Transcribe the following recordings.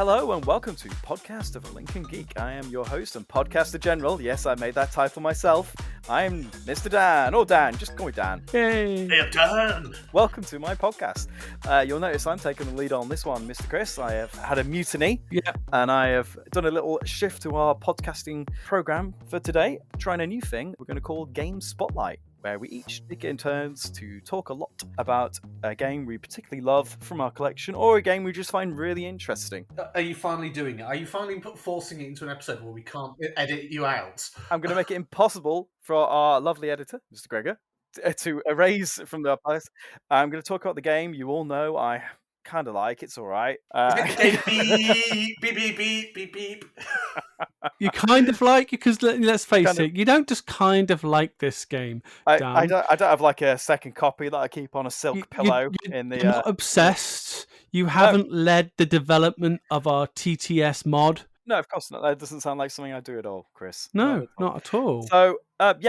Hello and welcome to Podcast of a Lincoln Geek. I am your host and podcaster general. Yes, I made that title myself. I'm Mr. Dan, or Dan, just call me Dan. Yay! Hey, I'm Dan! Welcome to my podcast. You'll notice I'm taking the lead on this one, Mr. Chris. I have had a mutiny, and I have done a little shift to our podcasting program for today, trying a new thing we're going to call Game Spotlight, where we each take it in turns to talk a lot about a game we particularly love from our collection, or a game we just find really interesting. Are you finally doing it? Are you finally forcing it into an episode where we can't edit you out? I'm going to make it impossible for our lovely editor, Mr. Gregor, to erase from the podcast. I'm going to talk about the game you all know I kind of like. It's all right. Beep, beep, beep, beep, beep, beep. You kind of like, because let's face Kind of. it, you don't just kind of like this game. I Dan. don't have like a second copy that I keep on a silk pillow in the. You're not obsessed. You haven't led the development of our TTS mod. No, of course not. That doesn't sound like something I do at all, Chris. No, not at all. So,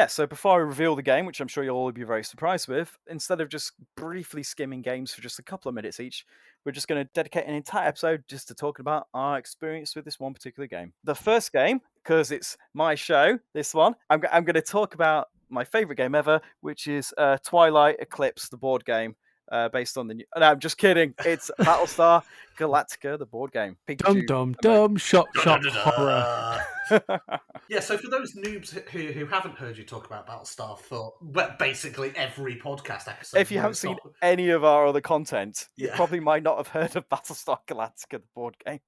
so before I reveal the game, which I'm sure you'll all be very surprised with, instead of just briefly skimming games for just a couple of minutes each, we're just going to dedicate an entire episode just to talking about our experience with this one particular game. The first game, because it's my show, this one, I'm going to talk about my favourite game ever, which is Twilight Eclipse, the board game. Based on the new... No, I'm just kidding. It's Battlestar Galactica, the board game. Dum, shock, horror. Yeah, so for those noobs who haven't heard you talk about Battlestar for basically every podcast episode... If you haven't seen any of our other content, you Yeah. probably might not have heard of Battlestar Galactica, the board game.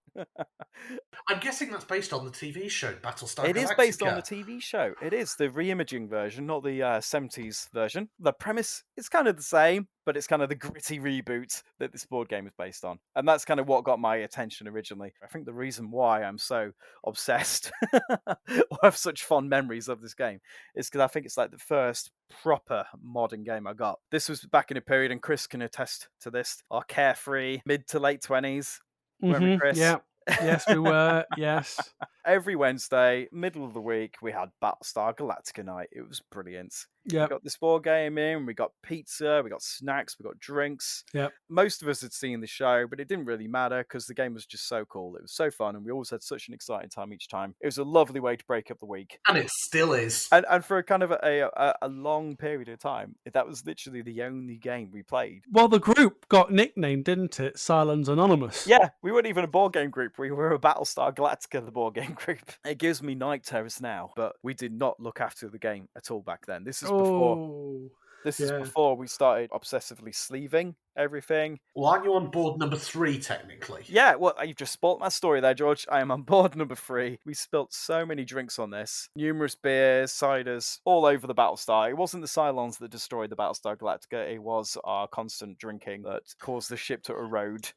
I'm guessing that's based on the TV show, Battlestar Galactica. It is based on the TV show. It is the reimaging version, not the 70s version. The premise is kind of the same, but it's kind of the gritty reboot that this board game is based on. And that's kind of what got my attention originally. I think the reason why I'm so obsessed or have such fond memories of this game is because I think it's like the first proper modern game I got. This was back in a period, and Chris can attest to this, our carefree mid to late 20s. Remember, Chris? Yeah. Yes, we were. Yes. Every Wednesday, middle of the week, we had Battlestar Galactica night. It was brilliant. Yep. We got this board game in, we got pizza, we got snacks, we got drinks. Yep. Most of us had seen the show, but it didn't really matter because the game was just so cool. It was so fun, and we always had such an exciting time each time. It was a lovely way to break up the week. And it still is. And for a kind of a long period of time, that was literally the only game we played. Well, the group got nicknamed, didn't it? Cylons Anonymous. Yeah, we weren't even a board game group. We were a Battlestar Galactica, the board game group. It gives me night terrors now, but we did not look after the game at all back then. This is before. This is before we started obsessively sleeving everything. Well, aren't you on board number 3, technically? Yeah, well, you've just spoilt my story there, George. I am on board number 3. We spilt so many drinks on this. Numerous beers, ciders, all over the Battlestar. It wasn't the Cylons that destroyed the Battlestar Galactica. It was our constant drinking that caused the ship to erode.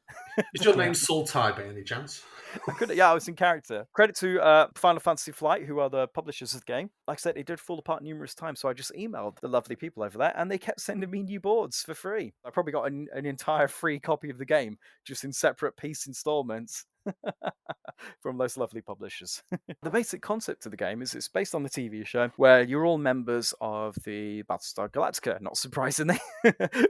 Is your name Sultai by any chance? I was in character. Credit to Final Fantasy Flight, who are the publishers of the game. Like I said, it did fall apart numerous times, so I just emailed the lovely people over there, and they kept sending me new boards for free. I probably got an entire free copy of the game, just in separate piece installments. From those lovely publishers. The basic concept of the game is it's based on the TV show where you're all members of the Battlestar Galactica, not surprisingly,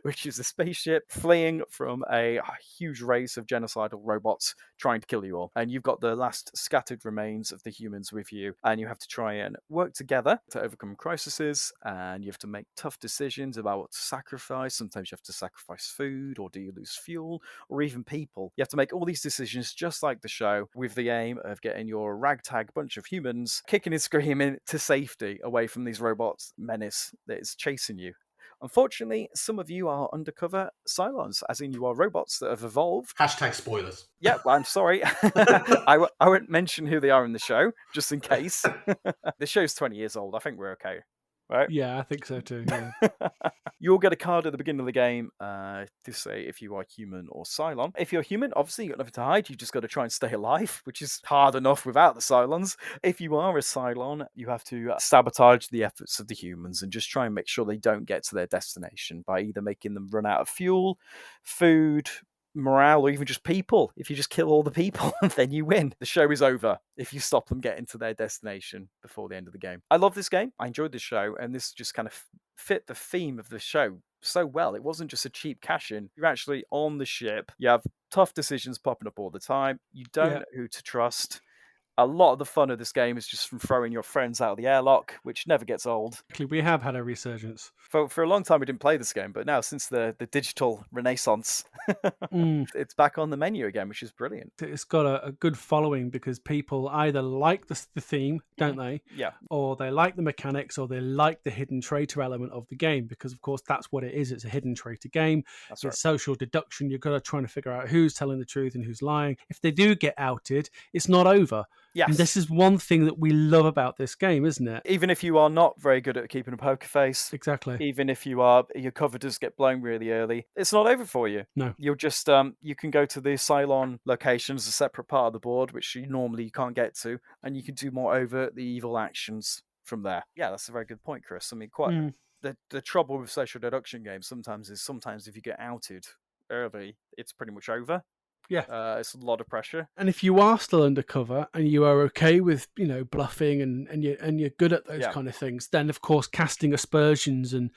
which is a spaceship fleeing from a huge race of genocidal robots trying to kill you all. And you've got the last scattered remains of the humans with you, and you have to try and work together to overcome crises, and you have to make tough decisions about what to sacrifice. Sometimes you have to sacrifice food, or do you lose fuel, or even people. You have to make all these decisions just like the show, with the aim of getting your ragtag bunch of humans kicking and screaming to safety away from these robots menace that is chasing you. Unfortunately, some of you are undercover Cylons, as in you are robots that have evolved. Hashtag spoilers. Yeah, well, I'm sorry. I won't mention who they are in the show, just in case. The show's 20 years old. I think we're okay. Right? Yeah, I think so too. Yeah. You'll get a card at the beginning of the game to say if you are human or Cylon. If you're human, obviously you've got nothing to hide. You've just got to try and stay alive, which is hard enough without the Cylons. If you are a Cylon, you have to sabotage the efforts of the humans and just try and make sure they don't get to their destination by either making them run out of fuel, food, morale, or even just people. If you just kill all the people, then you win. The show is over if you stop them getting to their destination before the end of the game. I love this game. I enjoyed this show, and this just kind of fit the theme of the show so well. It wasn't just a cheap cash in. You're actually on the ship. You have tough decisions popping up all the time. You don't Yeah. know who to trust. A lot of the fun of this game is just from throwing your friends out of the airlock, which never gets old. Actually, we have had a resurgence. For a long time, we didn't play this game, but now since the digital renaissance, it's back on the menu again, which is brilliant. It's got a good following because people either like the theme, don't they? Yeah. Or they like the mechanics, or they like the hidden traitor element of the game, because of course that's what it is. It's a hidden traitor game. That's It's right. social deduction. You've got to try to figure out who's telling the truth and who's lying. If they do get outed, it's not over. Yes. And this is one thing that we love about this game, isn't it? Even if you are not very good at keeping a poker face, Exactly. even if your cover does get blown really early, it's not over for you. No. You'll just you can go to the Cylon location as a separate part of the board, which you normally can't get to, and you can do more overtly evil actions from there. Yeah, that's a very good point, Chris. I mean, quite the trouble with social deduction games sometimes if you get outed early, it's pretty much over. Yeah. It's a lot of pressure. And if you are still undercover and you are okay with, bluffing and you're good at those kind of things, then of course casting aspersions and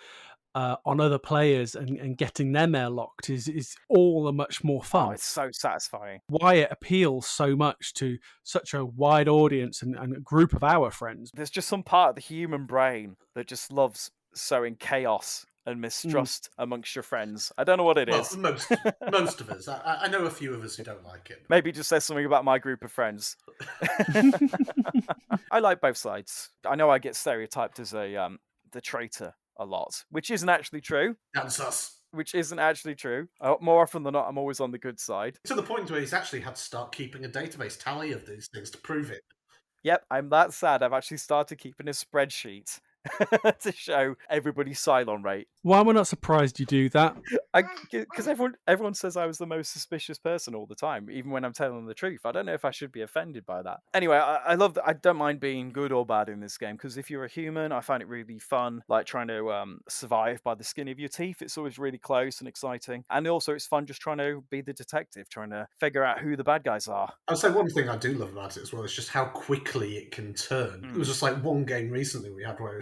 on other players and getting them airlocked is all the much more fun. Oh, it's so satisfying. Why it appeals so much to such a wide audience and a group of our friends. There's just some part of the human brain that just loves sowing chaos and mistrust amongst your friends. I don't know what it is. Most of us. I know a few of us who don't like it. Maybe it just says something about my group of friends. I like both sides. I know I get stereotyped as the traitor a lot, which isn't actually true. That's us. Which isn't actually true. More often than not, I'm always on the good side. To the point where he's actually had to start keeping a database tally of these things to prove it. Yep, I'm that sad. I've actually started keeping a spreadsheet to show everybody's Cylon rate. Why am I not surprised you do that? Because everyone says I was the most suspicious person all the time, even when I'm telling them the truth. I don't know if I should be offended by that. Anyway, I love that. I don't mind being good or bad in this game, because if you're a human, I find it really fun, like trying to survive by the skin of your teeth. It's always really close and exciting. And also it's fun just trying to be the detective, trying to figure out who the bad guys are. I'd say one thing I do love about it as well is just how quickly it can turn. It was just like one game recently we had where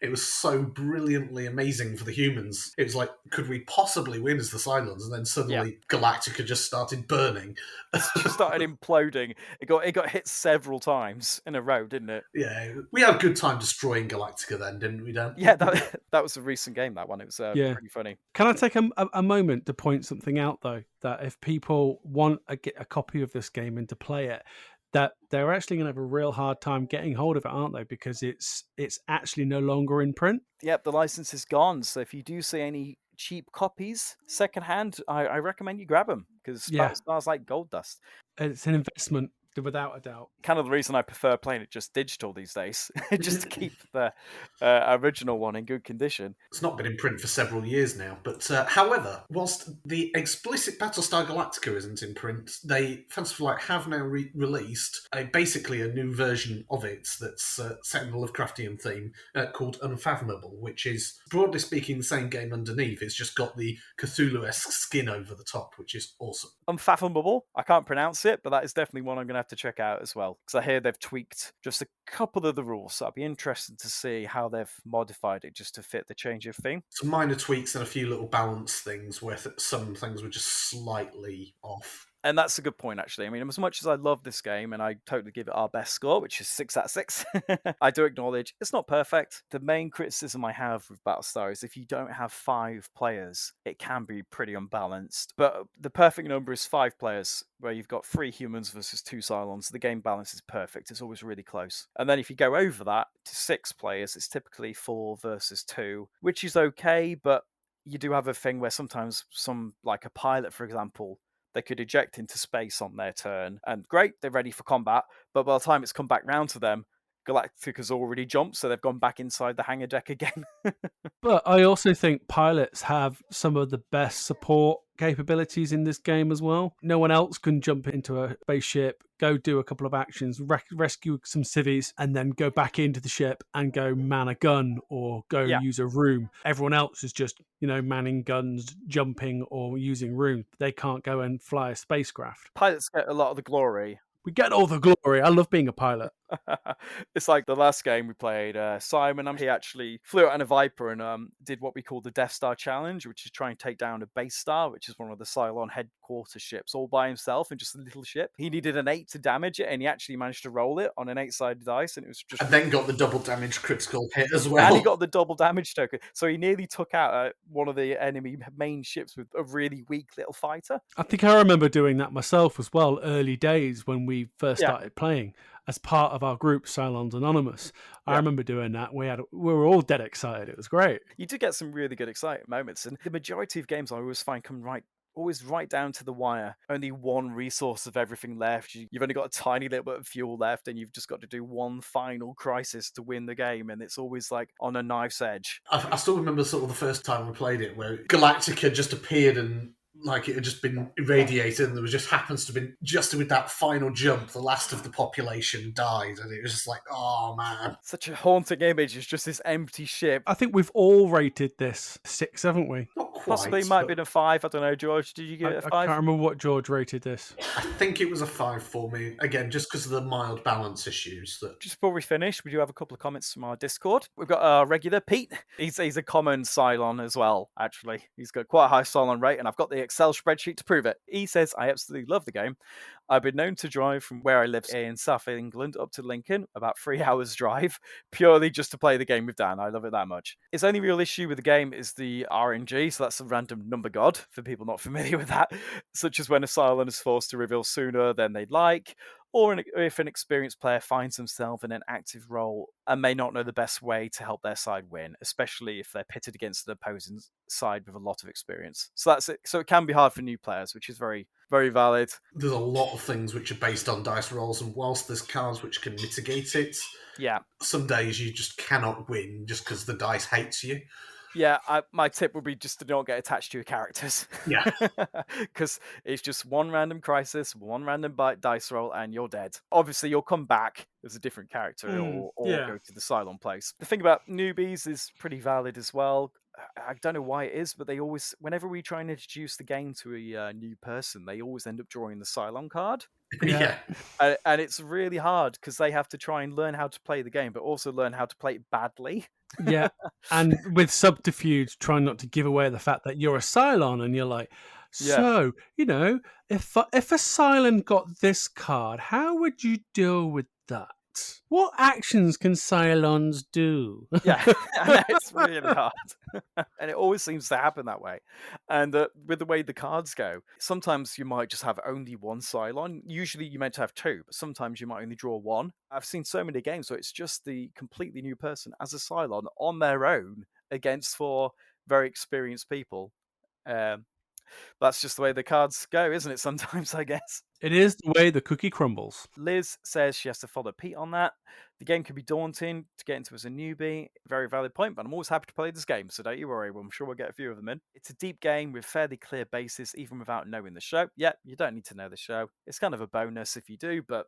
it was so brilliantly amazing for the humans. It was like, could we possibly win as the Cylons? And then suddenly Galactica just started burning. It just started imploding. It got hit several times in a row, didn't it? Yeah, we had a good time destroying Galactica then, didn't we, Dan? Yeah, that was a recent game, that one. It was pretty funny. Can I take a moment to point something out, though? That if people want a copy of this game and to play it, that they're actually going to have a real hard time getting hold of it, aren't they? Because it's actually no longer in print. Yep, the license is gone. So if you do see any cheap copies secondhand, I recommend you grab them, because Battlestar's like gold dust. It's an investment, without a doubt. Kind of the reason I prefer playing it just digital these days, just to keep the original one in good condition. It's not been in print for several years now, but however, whilst the explicit Battlestar Galactica isn't in print, they, Fanciful Light, have now released basically a new version of it that's set in the Lovecraftian theme called Unfathomable, which is, broadly speaking, the same game underneath. It's just got the Cthulhu-esque skin over the top, which is awesome. Unfathomable. I can't pronounce it, but that is definitely one I'm going to have to check out as well, because I hear they've tweaked just a couple of the rules, so I'd be interested to see how they've modified it just to fit the change of theme. Some minor tweaks and a few little balance things where some things were just slightly off. And that's a good point, actually. I mean, as much as I love this game and I totally give it our best score, which is 6 out of 6, I do acknowledge it's not perfect. The main criticism I have with Battlestar is if you don't have 5 players, it can be pretty unbalanced. But the perfect number is 5 players, where you've got 3 humans versus 2 Cylons. The game balance is perfect. It's always really close. And then if you go over that to 6 players, it's typically 4 versus 2, which is okay, but you do have a thing where sometimes like a pilot, for example, they could eject into space on their turn, and great, they're ready for combat, but by the time it's come back round to them, Galactica's already jumped, so they've gone back inside the hangar deck again. But I also think pilots have some of the best support capabilities in this game as well. No one else can jump into a spaceship, go do a couple of actions, rescue some civvies, and then go back into the ship and go man a gun or go use a room. Everyone else is just, manning guns, jumping or using rooms. They can't go and fly a spacecraft. Pilots get a lot of the glory. We get all the glory. I love being a pilot. It's like the last game we played. Simon, he actually flew out in a Viper and did what we call the Death Star Challenge, which is try and take down a base star, which is one of the Cylon headquarters ships, all by himself in just a little ship. He needed an 8 to damage it, and he actually managed to roll it on an 8-sided dice, and it was just. And then got the double damage critical hit as well. And he got the double damage token, so he nearly took out one of the enemy main ships with a really weak little fighter. I think I remember doing that myself as well, early days when we first started playing as part of our group, Cylons Anonymous. I remember doing that. We were all dead excited. It was great. You did get some really good exciting moments, and the majority of games I always find come always right down to the wire. Only one resource of everything left. You've only got a tiny little bit of fuel left, and you've just got to do one final crisis to win the game, and it's always like on a knife's edge. I still remember sort of the first time we played it, where Galactica just appeared and like it had just been irradiated, and there was just happens to be just with that final jump, the last of the population died, and it was just like, oh man, such a haunting image. It's just this empty ship. I think we've all rated this 6, haven't we? Not quite. Possibly might have been a 5. I don't know, George. Did you give it a 5? I can't remember what George rated this. I think it was a 5 for me. Again, just because of the mild balance issues. Just before we finish, we do have a couple of comments from our Discord. We've got our regular Pete. He's a common Cylon as well, actually. He's got quite a high Cylon rate, and I've got the Excel spreadsheet to prove it. He says, I absolutely love the game. I've been known to drive from where I live in South England up to Lincoln, about 3 hours drive, purely just to play the game with Dan. I love it that much. His only real issue with the game is the RNG, so that's a random number god, for people not familiar with that, such as when a Cylon is forced to reveal sooner than they'd like, or if an experienced player finds themselves in an active role and may not know the best way to help their side win, especially if they're pitted against an opposing side with a lot of experience. So that's it. So it can be hard for new players, which is very, very valid. There's a lot of things which are based on dice rolls, and whilst there's cards which can mitigate it, some days you just cannot win just because the dice hates you. Yeah, my tip would be just to not get attached to your characters. Yeah. Because it's just one random crisis, one random dice roll, and you're dead. Obviously, you'll come back as a different character or go to the Cylon place. The thing about newbies is pretty valid as well. I don't know why it is, but they always, whenever we try and introduce the game to a new person, they always end up drawing the Cylon card. Yeah. And it's really hard because they have to try and learn how to play the game, but also learn how to play it badly. Yeah. And with subterfuge, trying not to give away the fact that you're a Cylon, and you're like, so, if a Cylon got this card, how would you deal with that? What actions can Cylons do? Yeah, it's really hard. And it always seems to happen that way. And with the way the cards go, sometimes you might just have only one Cylon. Usually you meant to have 2, but sometimes you might only draw 1. I've seen so many games where it's just the completely new person as a Cylon on their own against 4 very experienced people. That's just the way the cards go, isn't it? Sometimes, I guess. It is the way the cookie crumbles. Liz says she has to follow Pete on that. The game can be daunting to get into as a newbie. Very valid point, but I'm always happy to play this game, so don't you worry. I'm sure we'll get a few of them in. It's a deep game with fairly clear basis, even without knowing the show. Yeah, you don't need to know the show. It's kind of a bonus if you do, but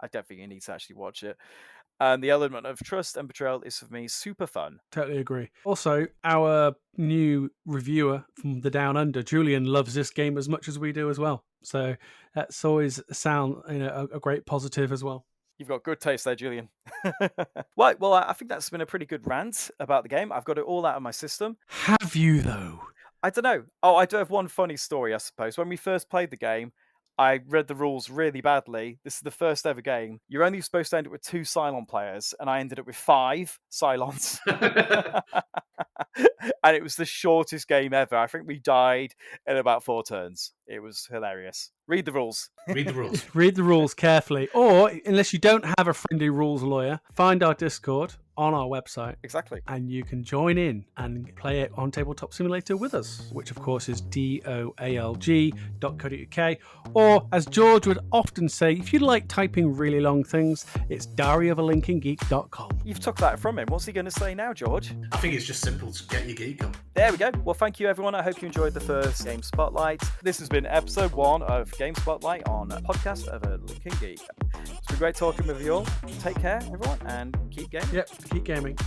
I don't think you need to actually watch it. And the element of trust and betrayal is, for me, super fun. Totally agree. Also, our new reviewer from the Down Under, Julian, loves this game as much as we do as well. So that's always a great positive as well. You've got good taste there, Julian. Right, well, I think that's been a pretty good rant about the game. I've got it all out of my system. Have you, though? I don't know. Oh, I do have one funny story, I suppose. When we first played the game, I read the rules really badly. This is the first ever game. You're only supposed to end up with 2 Cylon players, and I ended up with 5 Cylons. And it was the shortest game ever. I think we died in about 4 turns. It was hilarious. Read the rules. Read the rules. Read the rules carefully. Or, unless you don't have a friendly rules lawyer, find our Discord on our website. Exactly. And you can join in and play it on Tabletop Simulator with us, which of course is DOALG.co.uk. Or, as George would often say, if you like typing really long things, it's diaryofalincolngeek.com. You've took that from him. What's he going to say now, George? I think it's just simple to get your geek on. There we go. Well, thank you, everyone. I hope you enjoyed the first Game Spotlight. This has been episode 1 of Game Spotlight on a podcast of a Lincoln Geek. It's been great talking with you all. Take care, everyone, and keep gaming. Yep, keep gaming.